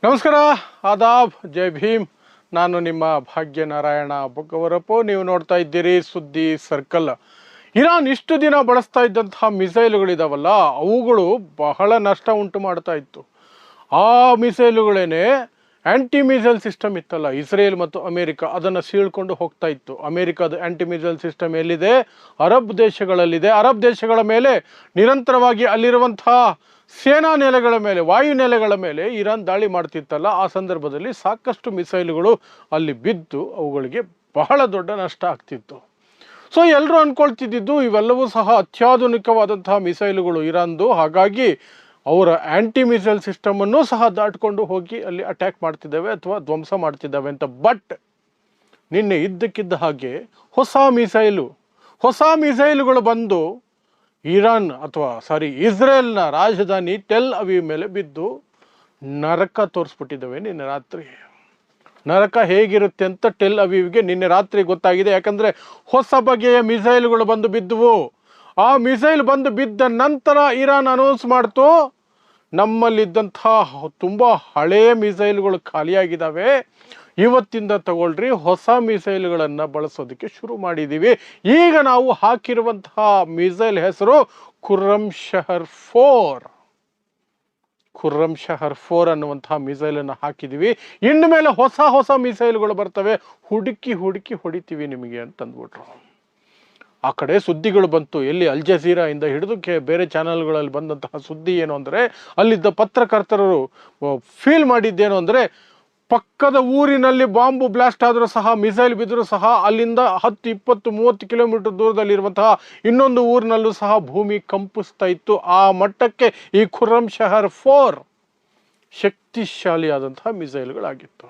ನಮಸ್ಕಾರ, ಆದಾಬ್, ಜೈ ಭೀಮ್. ನಾನು ನಿಮ್ಮ ಭಾಗ್ಯನಾರಾಯಣ ಬೊಗ್ಗವರಪ್ಪು. ನೀವು ನೋಡ್ತಾ ಇದ್ದೀರಿ ಸುದ್ದಿ ಸರ್ಕಲ್. ಇರಾನ್ ಇಷ್ಟು ದಿನ ಬಳಸ್ತಾ ಇದ್ದಂತಹ ಮಿಸೈಲುಗಳಿದಾವಲ್ಲ, ಅವುಗಳು ಬಹಳ ನಷ್ಟ ಉಂಟು ಮಾಡ್ತಾ ಇತ್ತು. ಆ ಮಿಸೈಲುಗಳೇನೆ ಆ್ಯಂಟಿ ಮಿಸೈಲ್ ಸಿಸ್ಟಮ್ ಇತ್ತಲ್ಲ, ಇಸ್ರೇಲ್ ಮತ್ತು ಅಮೇರಿಕ ಅದನ್ನು ಸೀಳ್ಕೊಂಡು ಹೋಗ್ತಾ ಇತ್ತು. ಅಮೇರಿಕಾದ ಆ್ಯಂಟಿ ಮಿಸೈಲ್ ಸಿಸ್ಟಮ್ ಎಲ್ಲಿದೆ? ಅರಬ್ ದೇಶಗಳಲ್ಲಿದೆ. ಅರಬ್ ದೇಶಗಳ ಮೇಲೆ ನಿರಂತರವಾಗಿ ಅಲ್ಲಿರುವಂತಹ ಸೇನಾ ನೆಲೆಗಳ ಮೇಲೆ, ವಾಯು ನೆಲೆಗಳ ಮೇಲೆ ಇರಾನ್ ದಾಳಿ ಮಾಡ್ತಿತ್ತಲ್ಲ, ಆ ಸಂದರ್ಭದಲ್ಲಿ ಸಾಕಷ್ಟು ಮಿಸೈಲುಗಳು ಅಲ್ಲಿ ಬಿದ್ದು ಅವುಗಳಿಗೆ ಬಹಳ ದೊಡ್ಡ ನಷ್ಟ ಆಗ್ತಿತ್ತು. ಸೊ ಎಲ್ಲರೂ ಅಂದ್ಕೊಳ್ತಿದ್ದು ಇವೆಲ್ಲವೂ ಸಹ ಅತ್ಯಾಧುನಿಕವಾದಂತಹ ಮಿಸೈಲುಗಳು ಇರಾನ್ದು, ಹಾಗಾಗಿ ಅವರ ಆ್ಯಂಟಿ ಮಿಸೈಲ್ ಸಿಸ್ಟಮನ್ನು ಸಹ ದಾಟ್ಕೊಂಡು ಹೋಗಿ ಅಲ್ಲಿ ಅಟ್ಯಾಕ್ ಮಾಡ್ತಿದ್ದಾವೆ ಅಥವಾ ಧ್ವಂಸ ಮಾಡ್ತಿದ್ದಾವೆ ಅಂತ. ಬಟ್ ನಿನ್ನೆ ಇದ್ದಕ್ಕಿದ್ದ ಹಾಗೆ ಹೊಸ ಮಿಸೈಲುಗಳು ಬಂದು ಇಸ್ರೇಲ್ನ ರಾಜಧಾನಿ ಟೆಲ್ ಅವೀವ್ ಮೇಲೆ ಬಿದ್ದು ನರಕ ತೋರಿಸ್ಬಿಟ್ಟಿದ್ದಾವೆ ನಿನ್ನೆ ರಾತ್ರಿ. ನರಕ ಹೇಗಿರುತ್ತೆ ಅಂತ ಟೆಲ್ ಅವೀವ್ಗೆ ನಿನ್ನೆ ರಾತ್ರಿ ಗೊತ್ತಾಗಿದೆ. ಯಾಕಂದರೆ ಹೊಸ ಬಗೆಯ ಮಿಸೈಲುಗಳು ಬಂದು ಬಿದ್ದುವು. ಆ ಮಿಸೈಲ್ ಬಂದು ಬಿದ್ದ ನಂತರ ಇರಾನ್ ಅನೌನ್ಸ್ ಮಾಡ್ತು, ನಮ್ಮಲ್ಲಿದ್ದಂತಹ ತುಂಬ ಹಳೆಯ ಮಿಸೈಲ್ಗಳು ಖಾಲಿಯಾಗಿದ್ದಾವೆ, ಇವತ್ತಿಂದ ತಗೊಳ್ರಿ, ಹೊಸ ಮಿಸೈಲ್ಗಳನ್ನು ಬಳಸೋದಕ್ಕೆ ಶುರು ಮಾಡಿದ್ದೀವಿ. ಈಗ ನಾವು ಹಾಕಿರುವಂತಹ ಮಿಸೈಲ್ ಹೆಸರು ಖುರ್ರಮ್ ಶಹರ್ 4 ಅನ್ನುವಂತಹ ಮಿಸೈಲನ್ನು ಹಾಕಿದ್ದೀವಿ. ಇನ್ನು ಮೇಲೆ ಹೊಸ ಮಿಸೈಲ್ಗಳು ಬರ್ತವೆ, ಹುಡುಕಿ ಹೊಡಿತೀವಿ ನಿಮಗೆ ಅಂತಂದ್ಬಿಟ್ರು. ಆ ಕಡೆ ಸುದ್ದಿಗಳು ಬಂತು. ಎಲ್ಲಿ? ಅಲ್ ಜಜೀರಾ ಇಂದ ಹಿಡಿದು ಬೇರೆ ಚಾನೆಲ್ಗಳಲ್ಲಿ ಬಂದಂತಹ ಸುದ್ದಿ ಏನು ಅಂದರೆ, ಅಲ್ಲಿದ್ದ ಪತ್ರಕರ್ತರು ಫೀಲ್ ಮಾಡಿದ್ದೇನು ಅಂದರೆ, ಪಕ್ಕದ ಊರಿನಲ್ಲಿ ಬಾಂಬು ಬ್ಲಾಸ್ಟ್ ಆದರೂ ಸಹ, ಮಿಸೈಲ್ ಬಿದ್ದರೂ ಸಹ, ಅಲ್ಲಿಂದ 10, 20, 30 ಕಿಲೋಮೀಟರ್ ದೂರದಲ್ಲಿರುವಂತಹ ಇನ್ನೊಂದು ಊರಿನಲ್ಲೂ ಸಹ ಭೂಮಿ ಕಂಪಿಸ್ತಾ ಇತ್ತು. ಆ ಮಟ್ಟಕ್ಕೆ ಈ ಖುರ್ರಮ್ ಶಹರ್ 4 ಶಕ್ತಿಶಾಲಿಯಾದಂತಹ ಮಿಸೈಲ್ಗಳಾಗಿತ್ತು.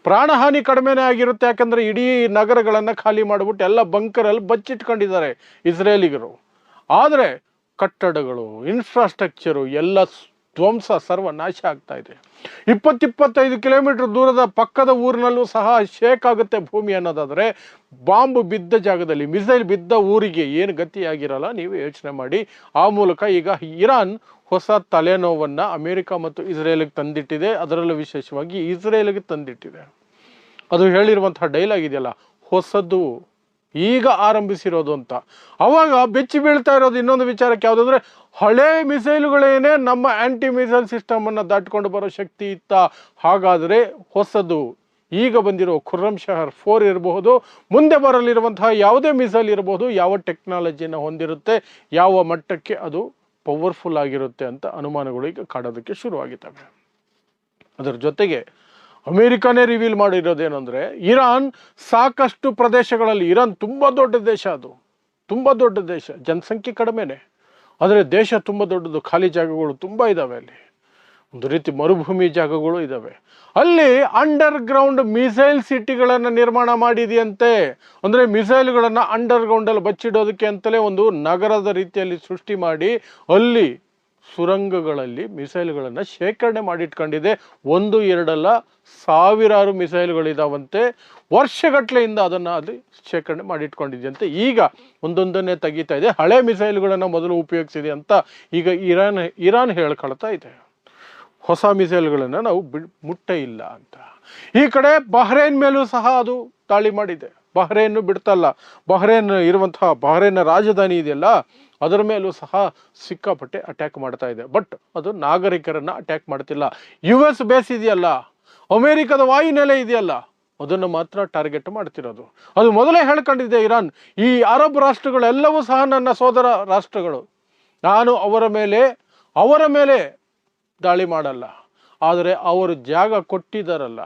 ಪ್ರಾಣಹಾನಿ ಕಡಿಮೆನೇ ಆಗಿರುತ್ತೆ, ಯಾಕಂದರೆ ಇಡೀ ನಗರಗಳನ್ನು ಖಾಲಿ ಮಾಡಿಬಿಟ್ಟು ಎಲ್ಲ ಬಂಕರಲ್ಲಿ ಬಚ್ಚಿಟ್ಕೊಂಡಿದ್ದಾರೆ ಇಸ್ರೇಲಿಗರು. ಆದರೆ ಕಟ್ಟಡಗಳು, ಇನ್ಫ್ರಾಸ್ಟ್ರಕ್ಚರು ಎಲ್ಲ ಧ್ವಂಸ, ಸರ್ವನಾಶ ಆಗ್ತಾ ಇದೆ. 20-25 ಕಿಲೋಮೀಟರ್ ದೂರದ ಪಕ್ಕದ ಊರಿನಲ್ಲೂ ಸಹ ಶೇಕ್ ಆಗುತ್ತೆ ಭೂಮಿ ಅನ್ನೋದಾದರೆ, ಬಾಂಬ್ ಬಿದ್ದ ಜಾಗದಲ್ಲಿ, ಮಿಸೈಲ್ ಬಿದ್ದ ಊರಿಗೆ ಏನು ಗತಿಯಾಗಿರಲ್ಲ ನೀವು ಯೋಚನೆ ಮಾಡಿ. ಆ ಮೂಲಕ ಈಗ ಇರಾನ್ ಹೊಸ ತಲೆನೋವನ್ನು ಅಮೇರಿಕ ಮತ್ತು ಇಸ್ರೇಲಿಗೆ ತಂದಿಟ್ಟಿದೆ. ಅದರಲ್ಲೂ ವಿಶೇಷವಾಗಿ ಇಸ್ರೇಲಿಗೆ ತಂದಿಟ್ಟಿದೆ. ಅದು ಹೇಳಿರುವಂತಹ ಡೈಲಾಗ್ ಇದೆಯಲ್ಲ, ಹೊಸದು ಈಗ ಆರಂಭಿಸಿರೋದು ಅಂತ. ಅವಾಗ ಬೆಚ್ಚಿ ಬೀಳ್ತಾ ಇರೋದು ಇನ್ನೊಂದು ವಿಚಾರಕ್ಕೆ ಯಾವುದಂದ್ರೆ, ಹಳೆ ಮಿಸೈಲುಗಳೇನೇ ನಮ್ಮ ಆ್ಯಂಟಿ ಮಿಸೈಲ್ ಸಿಸ್ಟಮನ್ನು ದಾಟ್ಕೊಂಡು ಬರೋ ಶಕ್ತಿ ಇತ್ತ? ಹಾಗಾದರೆ ಹೊಸದು ಈಗ ಬಂದಿರೋ ಖುರ್ರಮ್ ಶಹರ್ 4 ಇರಬಹುದು, ಮುಂದೆ ಬರಲಿರುವಂತಹ ಯಾವುದೇ ಮಿಸೈಲ್ ಇರಬಹುದು, ಯಾವ ಟೆಕ್ನಾಲಜಿಯನ್ನು ಹೊಂದಿರುತ್ತೆ, ಯಾವ ಮಟ್ಟಕ್ಕೆ ಅದು ಪವರ್ಫುಲ್ ಆಗಿರುತ್ತೆ ಅಂತ ಅನುಮಾನಗಳು ಈಗ ಕಾಡೋದಕ್ಕೆ ಶುರುವಾಗಿದ್ದಾವೆ. ಅದರ ಜೊತೆಗೆ ಅಮೇರಿಕಾನೇ ರಿವೀಲ್ ಮಾಡಿರೋದೇನು ಅಂದರೆ, ಇರಾನ್ ಸಾಕಷ್ಟು ಪ್ರದೇಶಗಳಲ್ಲಿ, ಇರಾನ್ ತುಂಬ ದೊಡ್ಡ ದೇಶ, ಅದು ತುಂಬ ದೊಡ್ಡ ದೇಶ, ಜನಸಂಖ್ಯೆ ಕಡಿಮೆನೆ, ಆದರೆ ದೇಶ ತುಂಬ ದೊಡ್ಡದು, ಖಾಲಿ ಜಾಗಗಳು ತುಂಬ ಇದ್ದಾವೆ, ಅಲ್ಲಿ ಒಂದು ರೀತಿ ಮರುಭೂಮಿ ಜಾಗಗಳು ಇದ್ದಾವೆ. ಅಲ್ಲಿ ಅಂಡರ್ ಗ್ರೌಂಡ್ ಮಿಸೈಲ್ ಸಿಟಿಗಳನ್ನು ನಿರ್ಮಾಣ ಮಾಡಿದೆಯಂತೆ. ಅಂದರೆ ಮಿಸೈಲ್ಗಳನ್ನು ಅಂಡರ್ ಗ್ರೌಂಡಲ್ಲಿ ಬಚ್ಚಿಡೋದಕ್ಕೆ ಅಂತಲೇ ಒಂದು ನಗರದ ರೀತಿಯಲ್ಲಿ ಸೃಷ್ಟಿ ಮಾಡಿ ಅಲ್ಲಿ ಸುರಂಗಗಳಲ್ಲಿ ಮಿಸೈಲ್ಗಳನ್ನು ಶೇಖರಣೆ ಮಾಡಿಟ್ಕೊಂಡಿದೆ. 1-2 ಅಲ್ಲ, ಸಾವಿರಾರು ಮಿಸೈಲ್ಗಳಿದಾವಂತೆ. ವರ್ಷಗಟ್ಟಲೆಯಿಂದ ಅದನ್ನು ಅಲ್ಲಿ ಶೇಖರಣೆ ಮಾಡಿಟ್ಕೊಂಡಿದೆಯಂತೆ. ಈಗ ಒಂದೊಂದನ್ನೇ ತೆಗಿತಾ ಇದೆ. ಹಳೆ ಮಿಸೈಲ್ಗಳನ್ನು ಮೊದಲು ಉಪಯೋಗಿಸಿದೆ ಅಂತ ಈಗ ಇರಾನ್ ಹೇಳ್ಕೊಳ್ತಾ ಇದೆ. ಹೊಸ ಮಿಸೈಲ್ಗಳನ್ನು ನಾವು ಮುಟ್ಟೇ ಇಲ್ಲ ಅಂತ. ಈ ಕಡೆ ಬಹ್ರೇನ್ ಮೇಲೂ ಸಹ ಅದು ದಾಳಿ ಮಾಡಿದೆ. ಬಹ್ರೇನ್ ಬಿಡ್ತಲ್ಲ, ಬಹ್ರೇನ್ನ ರಾಜಧಾನಿ ಇದೆಯಲ್ಲ, ಅದರ ಮೇಲೂ ಸಹ ಸಿಕ್ಕಾಪಟ್ಟೆ ಅಟ್ಯಾಕ್ ಮಾಡ್ತಾ ಇದೆ. ಬಟ್ ಅದು ನಾಗರಿಕರನ್ನು ಅಟ್ಯಾಕ್ ಮಾಡ್ತಿಲ್ಲ. US ಬೇಸ್ ಇದೆಯಲ್ಲ, ಅಮೇರಿಕದ ವಾಯುನೆಲೆ ಇದೆಯಲ್ಲ, ಅದನ್ನು ಮಾತ್ರ ಟಾರ್ಗೆಟ್ ಮಾಡ್ತಿರೋದು. ಅದು ಮೊದಲೇ ಹೇಳ್ಕೊಂಡಿದ್ದೆ ಇರಾನ್, ಈ ಅರಬ್ ರಾಷ್ಟ್ರಗಳೆಲ್ಲವೂ ಸಹ ನನ್ನ ಸೋದರ ರಾಷ್ಟ್ರಗಳು, ನಾನು ಅವರ ಮೇಲೆ ದಾಳಿ ಮಾಡಲ್ಲ, ಆದರೆ ಅವರು ಜಾಗ ಕೊಟ್ಟಿದ್ದಾರಲ್ಲ,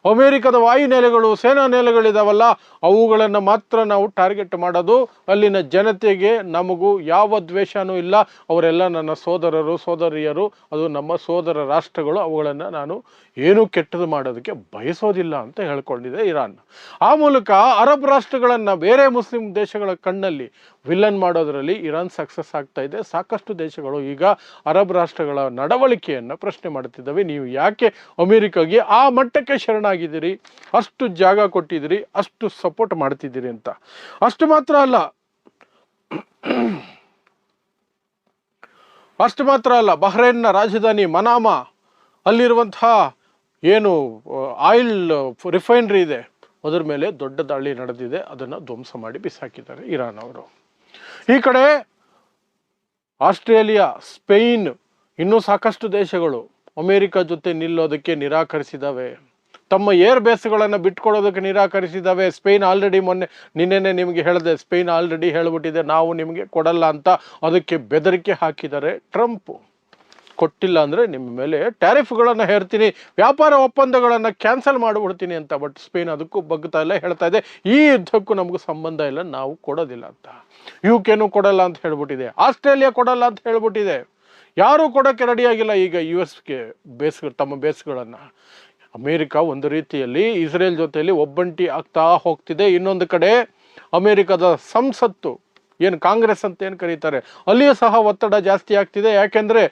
ಅಮೇರಿಕದ ವಾಯುನೆಲೆಗಳು, ಸೇನಾ ನೆಲೆಗಳಿದಾವಲ್ಲ, ಅವುಗಳನ್ನು ಮಾತ್ರ ನಾವು ಟಾರ್ಗೆಟ್ ಮಾಡೋದು. ಅಲ್ಲಿನ ಜನತೆಗೆ ನಮಗೂ ಯಾವ ದ್ವೇಷನೂ ಇಲ್ಲ, ಅವರೆಲ್ಲ ನನ್ನ ಸೋದರರು ಸೋದರಿಯರು, ಅದು ನಮ್ಮ ಸೋದರ ರಾಷ್ಟ್ರಗಳು, ಅವುಗಳನ್ನು ನಾನು ಏನೂ ಕೆಟ್ಟದು ಮಾಡೋದಕ್ಕೆ ಬಯಸೋದಿಲ್ಲ ಅಂತ ಹೇಳ್ಕೊಂಡಿದೆ ಇರಾನ್. ಆ ಮೂಲಕ ಅರಬ್ ರಾಷ್ಟ್ರಗಳನ್ನು ಬೇರೆ ಮುಸ್ಲಿಂ ದೇಶಗಳ ಕಣ್ಣಲ್ಲಿ ವಿಲನ್ ಮಾಡೋದರಲ್ಲಿ ಇರಾನ್ ಸಕ್ಸಸ್ ಆಗ್ತಾ ಇದೆ. ಸಾಕಷ್ಟು ದೇಶಗಳು ಈಗ ಅರಬ್ ರಾಷ್ಟ್ರಗಳ ನಡವಳಿಕೆಯನ್ನು ಪ್ರಶ್ನೆ ಮಾಡ್ತಿದ್ದಾವೆ. ನೀವು ಯಾಕೆ ಅಮೇರಿಕಾಗೆ ಆ ಮಟ್ಟಕ್ಕೆ ಶರಣಾಗಿದ್ದೀರಿ, ಅಷ್ಟು ಜಾಗ ಕೊಟ್ಟಿದ್ದೀರಿ, ಅಷ್ಟು ಸಪೋರ್ಟ್ ಮಾಡ್ತಿದ್ದೀರಿ ಅಂತ. ಅಷ್ಟು ಮಾತ್ರ ಅಲ್ಲ, ಬಹ್ರೇನ್ನ ರಾಜಧಾನಿ ಮನಾಮಾ, ಅಲ್ಲಿರುವಂತಹ ಏನು ಆಯಿಲ್ ರಿಫೈನರಿ ಇದೆ ಅದರ ಮೇಲೆ ದೊಡ್ಡ ದಾಳಿ ನಡೆದಿದೆ, ಅದನ್ನು ಧ್ವಂಸ ಮಾಡಿ ಬಿಸಾಕಿದ್ದಾರೆ ಇರಾನ್ ಅವರು. ಈ ಕಡೆ ಆಸ್ಟ್ರೇಲಿಯಾ, ಸ್ಪೇನ್, ಇನ್ನೂ ಸಾಕಷ್ಟು ದೇಶಗಳು ಅಮೆರಿಕ ಜೊತೆ ನಿಲ್ಲೋದಕ್ಕೆ ನಿರಾಕರಿಸಿದ್ದಾವೆ. ತಮ್ಮ ಏರ್ ಬೇಸ್ಗಳನ್ನು ಬಿಟ್ಕೊಡೋದಕ್ಕೆ ನಿರಾಕರಿಸಿದ್ದಾವೆ. ಸ್ಪೇನ್ ಆಲ್ರೆಡಿ ನಿನ್ನೆನೆ ನಿಮಗೆ ಹೇಳಿದೆ, ಸ್ಪೇನ್ ಆಲ್ರೆಡಿ ಹೇಳ್ಬಿಟ್ಟಿದೆ ನಾವು ನಿಮಗೆ ಕೊಡಲ್ಲ ಅಂತ. ಅದಕ್ಕೆ ಬೆದರಿಕೆ ಹಾಕಿದ್ದಾರೆ ಟ್ರಂಪ್. ಕೊಟ್ಟಿಲ್ಲ ಅಂದರೆ ನಿಮ್ಮ ಮೇಲೆ ಟ್ಯಾರಿಫ್ಗಳನ್ನು ಹೇರ್ತೀನಿ, ವ್ಯಾಪಾರ ಒಪ್ಪಂದಗಳನ್ನು ಕ್ಯಾನ್ಸಲ್ ಮಾಡಿಬಿಡ್ತೀನಿ ಅಂತ. ಬಟ್ ಸ್ಪೇನ್ ಅದಕ್ಕೂ ಬಗ್ತಾ ಇಲ್ಲ, ಹೇಳ್ತಾ ಇದೆ ಈ ಯುದ್ಧಕ್ಕೂ ನಮಗೂ ಸಂಬಂಧ ಇಲ್ಲ, ನಾವು ಕೊಡೋದಿಲ್ಲ ಅಂತ. UK ಕೊಡಲ್ಲ ಅಂತ ಹೇಳ್ಬಿಟ್ಟಿದೆ, ಆಸ್ಟ್ರೇಲಿಯಾ ಕೊಡಲ್ಲ ಅಂತ ಹೇಳ್ಬಿಟ್ಟಿದೆ. ಯಾರೂ ಕೊಡೋಕ್ಕೆ ರೆಡಿಯಾಗಿಲ್ಲ ಈಗ US ತಮ್ಮ ಬೇಸ್ಗಳನ್ನು. ಅಮೇರಿಕ ಒಂದು ರೀತಿಯಲ್ಲಿ ಇಸ್ರೇಲ್ ಜೊತೆಯಲ್ಲಿ ಒಬ್ಬಂಟಿ ಆಗ್ತಾ ಹೋಗ್ತಿದೆ. ಇನ್ನೊಂದು ಕಡೆ ಅಮೇರಿಕದ ಸಂಸತ್ತು, ಏನು ಕಾಂಗ್ರೆಸ್ ಅಂತ ಏನು ಕರೀತಾರೆ, ಅಲ್ಲಿಯೂ ಸಹ ಒತ್ತಡ ಜಾಸ್ತಿ ಆಗ್ತಿದೆ. ಯಾಕೆಂದರೆ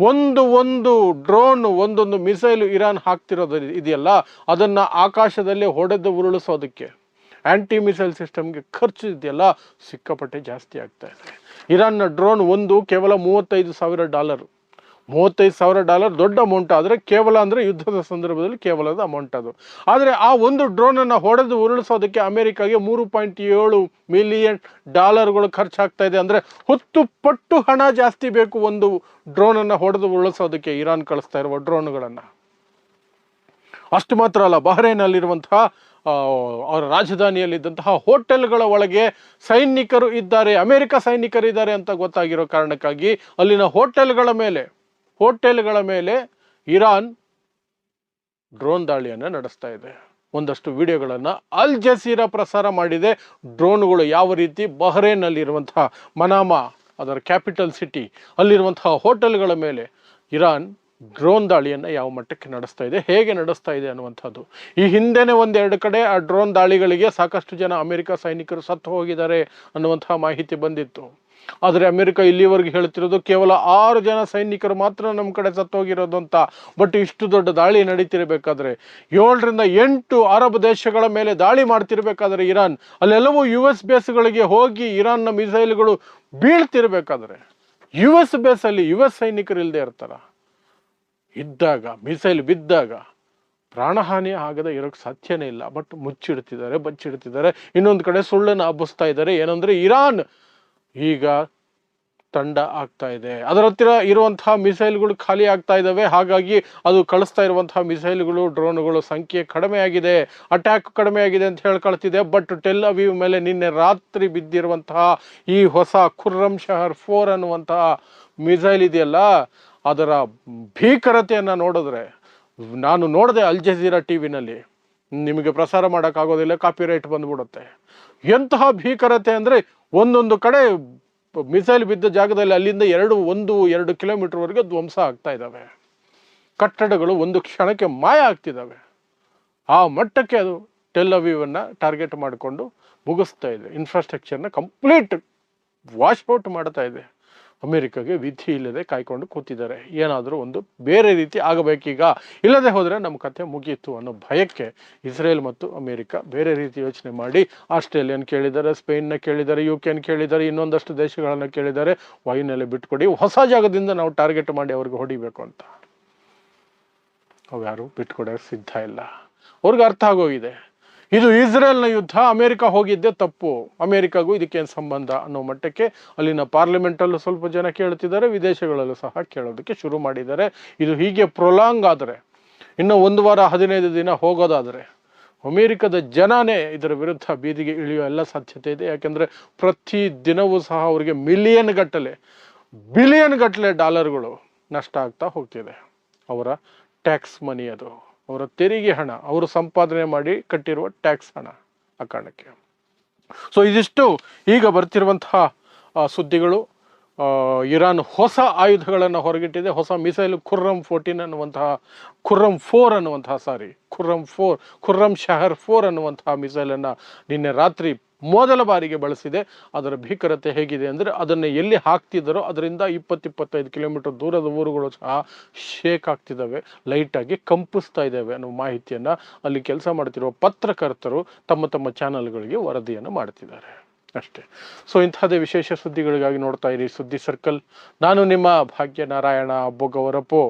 ಒಂದು ಡ್ರೋನ್, ಒಂದೊಂದು ಮಿಸೈಲು ಇರಾನ್ ಹಾಕ್ತಿರೋದು ಇದೆಯಲ್ಲ, ಅದನ್ನು ಆಕಾಶದಲ್ಲಿ ಹೊಡೆದು ಉರುಳಿಸೋದಕ್ಕೆ ಆ್ಯಂಟಿ ಮಿಸೈಲ್ ಸಿಸ್ಟಮ್ಗೆ ಖರ್ಚು ಇದೆಯಲ್ಲ ಸಿಕ್ಕಾಪಟ್ಟೆ ಜಾಸ್ತಿ ಆಗ್ತಾ ಇದೆ. ಇರಾನ್ನ ಡ್ರೋನ್ ಒಂದು ಕೇವಲ $35,000. $35,000 ದೊಡ್ಡ ಅಮೌಂಟ್, ಆದರೆ ಕೇವಲ ಅಂದರೆ ಯುದ್ಧದ ಸಂದರ್ಭದಲ್ಲಿ ಕೇವಲದ ಅಮೌಂಟ್ ಅದು. ಆದರೆ ಆ ಒಂದು ಡ್ರೋನನ್ನು ಹೊಡೆದು ಉರುಳಿಸೋದಕ್ಕೆ ಅಮೆರಿಕಾಗೆ $3.7 ಮಿಲಿಯನ್ ಖರ್ಚಾಗ್ತಾ ಇದೆ. ಅಂದರೆ 10 ಪಟ್ಟು ಹಣ ಜಾಸ್ತಿ ಬೇಕು ಒಂದು ಡ್ರೋನನ್ನು ಹೊಡೆದು ಉರುಳಿಸೋದಕ್ಕೆ, ಇರಾನ್ ಕಳಿಸ್ತಾ ಇರುವ ಡ್ರೋನ್ಗಳನ್ನು. ಅಷ್ಟು ಮಾತ್ರ ಅಲ್ಲ, ಬಹ್ರೇನಲ್ಲಿರುವಂತಹ ಅವರ ರಾಜಧಾನಿಯಲ್ಲಿದ್ದಂತಹ ಹೋಟೆಲ್ಗಳ ಒಳಗೆ ಸೈನಿಕರು ಇದ್ದಾರೆ, ಅಮೆರಿಕ ಸೈನಿಕರು ಇದ್ದಾರೆ ಅಂತ ಗೊತ್ತಾಗಿರೋ ಕಾರಣಕ್ಕಾಗಿ ಅಲ್ಲಿನ ಹೋಟೆಲ್ಗಳ ಮೇಲೆ ಇರಾನ್ ಡ್ರೋನ್ ದಾಳಿಯನ್ನು ನಡೆಸ್ತಾ ಇದೆ. ಒಂದಷ್ಟು ವಿಡಿಯೋಗಳನ್ನು ಅಲ್ ಜಜೀರಾ ಪ್ರಸಾರ ಮಾಡಿದೆ. ಡ್ರೋನ್ಗಳು ಯಾವ ರೀತಿ ಬಹ್ರೇನ್ನಲ್ಲಿರುವಂತಹ ಮನಾಮಾ, ಅದರ ಕ್ಯಾಪಿಟಲ್ ಸಿಟಿ, ಅಲ್ಲಿರುವಂತಹ ಹೋಟೆಲ್ಗಳ ಮೇಲೆ ಇರಾನ್ ಡ್ರೋನ್ ದಾಳಿಯನ್ನು ಯಾವ ಮಟ್ಟಕ್ಕೆ ನಡೆಸ್ತಾ ಇದೆ, ಹೇಗೆ ನಡೆಸ್ತಾ ಇದೆ ಅನ್ನುವಂಥದ್ದು. ಈ ಹಿಂದೆನೇ 1-2 ಕಡೆ ಆ ಡ್ರೋನ್ ದಾಳಿಗಳಿಗೆ ಸಾಕಷ್ಟು ಜನ ಅಮೆರಿಕ ಸೈನಿಕರು ಸತ್ತು ಹೋಗಿದ್ದಾರೆ ಅನ್ನುವಂತಹ ಮಾಹಿತಿ ಬಂದಿತ್ತು. ಆದರೆ ಅಮೆರಿಕ ಇಲ್ಲಿವರೆಗೆ ಹೇಳ್ತಿರೋದು ಕೇವಲ 6 ಜನ ಸೈನಿಕರು ಮಾತ್ರ ನಮ್ಮ ಕಡೆ ಸತ್ತೋಗಿರೋದು ಅಂತ. ಬಟ್ ಇಷ್ಟು ದೊಡ್ಡ ದಾಳಿ ನಡೀತಿರ್ಬೇಕಾದ್ರೆ, 7-8 ಅರಬ್ ದೇಶಗಳ ಮೇಲೆ ದಾಳಿ ಮಾಡ್ತಿರ್ಬೇಕಾದ್ರೆ ಇರಾನ್, ಅಲ್ಲೆಲ್ಲವೂ US ಬೇಸ್ಗಳಿಗೆ ಹೋಗಿ ಇರಾನ್ನ ಮಿಸೈಲ್ಗಳು ಬೀಳ್ತಿರ್ಬೇಕಾದ್ರೆ, US ಬೇಸಲ್ಲಿ US ಸೈನಿಕರು ಇಲ್ಲದೆ ಇರ್ತಾರ? ಇದ್ದಾಗ ಮಿಸೈಲ್ ಬಿದ್ದಾಗ ಪ್ರಾಣಹಾನಿ ಆಗದೆ ಇರೋಕ್ಕೆ ಸಾಧ್ಯನೇ ಇಲ್ಲ. ಬಟ್ ಬಚ್ಚಿಡ್ತಿದ್ದಾರೆ. ಇನ್ನೊಂದು ಕಡೆ ಸುಳ್ಳನ್ನು ಹಬ್ಬಿಸ್ತಾ ಇದ್ದಾರೆ. ಏನಂದ್ರೆ ಇರಾನ್ ಈಗ ತಂಡ ಆಗ್ತಾ ಇದೆ, ಅದರ ಹತ್ತಿರ ಇರುವಂತಹ ಮಿಸೈಲ್ಗಳು ಖಾಲಿ ಆಗ್ತಾ ಇದ್ದಾವೆ. ಹಾಗಾಗಿ ಅದು ಕಳಿಸ್ತಾ ಇರುವಂತಹ ಮಿಸೈಲ್ಗಳು, ಡ್ರೋನ್ಗಳು ಸಂಖ್ಯೆ ಕಡಿಮೆ ಆಗಿದೆ, ಅಟ್ಯಾಕ್ ಕಡಿಮೆ ಆಗಿದೆ ಅಂತ ಹೇಳ್ಕೊಳ್ತಿದೆ. ಬಟ್ ಟೆಲ್ ಅವೀವ್ ಮೇಲೆ ನಿನ್ನೆ ರಾತ್ರಿ ಬಿದ್ದಿರುವಂತಹ ಈ ಹೊಸ ಖುರ್ರಮ್ ಶಹರ್ 4 ಅನ್ನುವಂತಹ ಮಿಸೈಲ್ ಇದೆಯಲ್ಲ, ಅದರ ಭೀಕರತೆಯನ್ನು ನೋಡಿದ್ರೆ, ನಾನು ನೋಡಿದೆ ಅಲ್ ಜಜೀರಾ ಟಿವಿನಲ್ಲಿ, ನಿಮಗೆ ಪ್ರಸಾರ ಮಾಡೋಕ್ಕಾಗೋದಿಲ್ಲ, ಕಾಪಿರೈಟ್ ಬಂದ್ಬಿಡುತ್ತೆ. ಎಂತಹ ಭೀಕರತೆ ಅಂದರೆ, ಒಂದೊಂದು ಕಡೆ ಮಿಸೈಲ್ ಬಿದ್ದ ಜಾಗದಲ್ಲಿ ಅಲ್ಲಿಂದ 1-2 ಕಿಲೋಮೀಟರ್ವರೆಗೆ ಧ್ವಂಸ ಆಗ್ತಾ ಇದ್ದಾವೆ. ಕಟ್ಟಡಗಳು ಒಂದು ಕ್ಷಣಕ್ಕೆ ಮಾಯ ಆಗ್ತಿದ್ದಾವೆ. ಆ ಮಟ್ಟಕ್ಕೆ ಅದು ಟೆಲ್ ಅವೀವನ್ನು ಟಾರ್ಗೆಟ್ ಮಾಡಿಕೊಂಡು ಮುಗಿಸ್ತಾ ಇದೆ. ಇನ್ಫ್ರಾಸ್ಟ್ರಕ್ಚರ್ನ ಕಂಪ್ಲೀಟ್ ವಾಶ್ಔಟ್ ಮಾಡ್ತಾ ಇದೆ. ಅಮೆರಿಕಾಗೆ ವಿಧಿ ಇಲ್ಲದೆ ಕಾಯ್ಕೊಂಡು ಕೂತಿದ್ದಾರೆ. ಏನಾದರೂ ಒಂದು ಬೇರೆ ರೀತಿ ಆಗಬೇಕೀಗ, ಇಲ್ಲದೆ ಹೋದರೆ ನಮ್ಮ ಕಥೆ ಮುಗೀತು ಅನ್ನೋ ಭಯಕ್ಕೆ ಇಸ್ರೇಲ್ ಮತ್ತು ಅಮೆರಿಕ ಬೇರೆ ರೀತಿ ಯೋಚನೆ ಮಾಡಿ ಆಸ್ಟ್ರೇಲಿಯನ್ ಕೇಳಿದ್ದಾರೆ, ಸ್ಪೇನ್ನ ಕೇಳಿದ್ದಾರೆ, UK ಕೇಳಿದ್ದಾರೆ, ಇನ್ನೊಂದಷ್ಟು ದೇಶಗಳನ್ನು ಕೇಳಿದ್ದಾರೆ, ವಾಯುನೆಲೆ ಬಿಟ್ಕೊಡಿ, ಹೊಸ ಜಾಗದಿಂದ ನಾವು ಟಾರ್ಗೆಟ್ ಮಾಡಿ ಅವ್ರಿಗೆ ಹೊಡಿಬೇಕು ಅಂತ. ಅವು ಯಾರು ಬಿಟ್ಕೊಡೋಕೆ ಸಿದ್ಧ ಇಲ್ಲ. ಅವ್ರಿಗೆ ಅರ್ಥ ಆಗೋಗಿದೆ ಇದು ಇಸ್ರೇಲ್ನ ಯುದ್ಧ, ಅಮೆರಿಕ ಹೋಗಿದ್ದೆ ತಪ್ಪು, ಅಮೆರಿಕಾಗೂ ಇದಕ್ಕೇನು ಸಂಬಂಧ ಅನ್ನೋ ಮಟ್ಟಕ್ಕೆ ಅಲ್ಲಿನ ಪಾರ್ಲಿಮೆಂಟಲ್ಲೂ ಸ್ವಲ್ಪ ಜನ ಕೇಳ್ತಿದ್ದಾರೆ, ವಿದೇಶಗಳಲ್ಲೂ ಸಹ ಕೇಳೋದಕ್ಕೆ ಶುರು ಮಾಡಿದ್ದಾರೆ. ಇದು ಹೀಗೆ ಪ್ರೊಲಾಂಗ್ ಆದರೆ, ಇನ್ನು 1 ವಾರ 15 ದಿನ ಹೋಗೋದಾದರೆ ಅಮೆರಿಕದ ಜನನೇ ಇದರ ವಿರುದ್ಧ ಬೀದಿಗೆ ಇಳಿಯೋ ಎಲ್ಲ ಸಾಧ್ಯತೆ ಇದೆ. ಯಾಕೆಂದರೆ ಪ್ರತಿ ದಿನವೂ ಸಹ ಅವರಿಗೆ ಬಿಲಿಯನ್ ಗಟ್ಟಲೆ ಡಾಲರ್ಗಳು ನಷ್ಟ ಆಗ್ತಾ ಹೋಗ್ತಿದೆ. ಅವರ ಟ್ಯಾಕ್ಸ್ ಮನಿ, ಅದು ಅವರ ತೆರಿಗೆ ಹಣ, ಅವರು ಸಂಪಾದನೆ ಮಾಡಿ ಕಟ್ಟಿರುವ ಟ್ಯಾಕ್ಸ್ ಹಣ, ಆ ಕಾರಣಕ್ಕೆ. ಸೊ ಇದಿಷ್ಟು ಈಗ ಬರ್ತಿರುವಂತಹ ಸುದ್ದಿಗಳು. ಇರಾನ್ ಹೊಸ ಆಯುಧಗಳನ್ನು ಹೊರಗಿಟ್ಟಿದೆ. ಹೊಸ ಮಿಸೈಲ್ ಖುರ್ರಮ್ 4 ಶಹರ್ 4 ಅನ್ನುವಂತಹ ಮಿಸೈಲನ್ನು ನಿನ್ನೆ ರಾತ್ರಿ ಮೊದಲ ಬಾರಿಗೆ ಬಳಸಿದೆ. ಅದರ ಭೀಕರತೆ ಹೇಗಿದೆ ಅಂದರೆ, ಅದನ್ನು ಎಲ್ಲಿ ಹಾಕ್ತಿದ್ದಾರೋ ಅದರಿಂದ 20-25 ಕಿಲೋಮೀಟರ್ ದೂರದ ಊರುಗಳು ಸಹ ಶೇಕ್ ಆಗ್ತಿದ್ದಾವೆ, ಲೈಟಾಗಿ ಕಂಪಿಸ್ತಾ ಇದ್ದಾವೆ ಅನ್ನೋ ಮಾಹಿತಿಯನ್ನು ಅಲ್ಲಿ ಕೆಲಸ ಮಾಡ್ತಿರುವ ಪತ್ರಕರ್ತರು ತಮ್ಮ ಚಾನಲ್ಗಳಿಗೆ ವರದಿಯನ್ನು ಮಾಡ್ತಿದ್ದಾರೆ ಅಷ್ಟೇ. ಸೊ ಇಂತಹದೇ ವಿಶೇಷ ಸುದ್ದಿಗಳಿಗಾಗಿ ನೋಡ್ತಾ ಇರಿ ಸುದ್ದಿ ಸರ್ಕಲ್. ನಾನು ನಿಮ್ಮ ಭಾಗ್ಯನಾರಾಯಣ ಬೊಗವರಪು.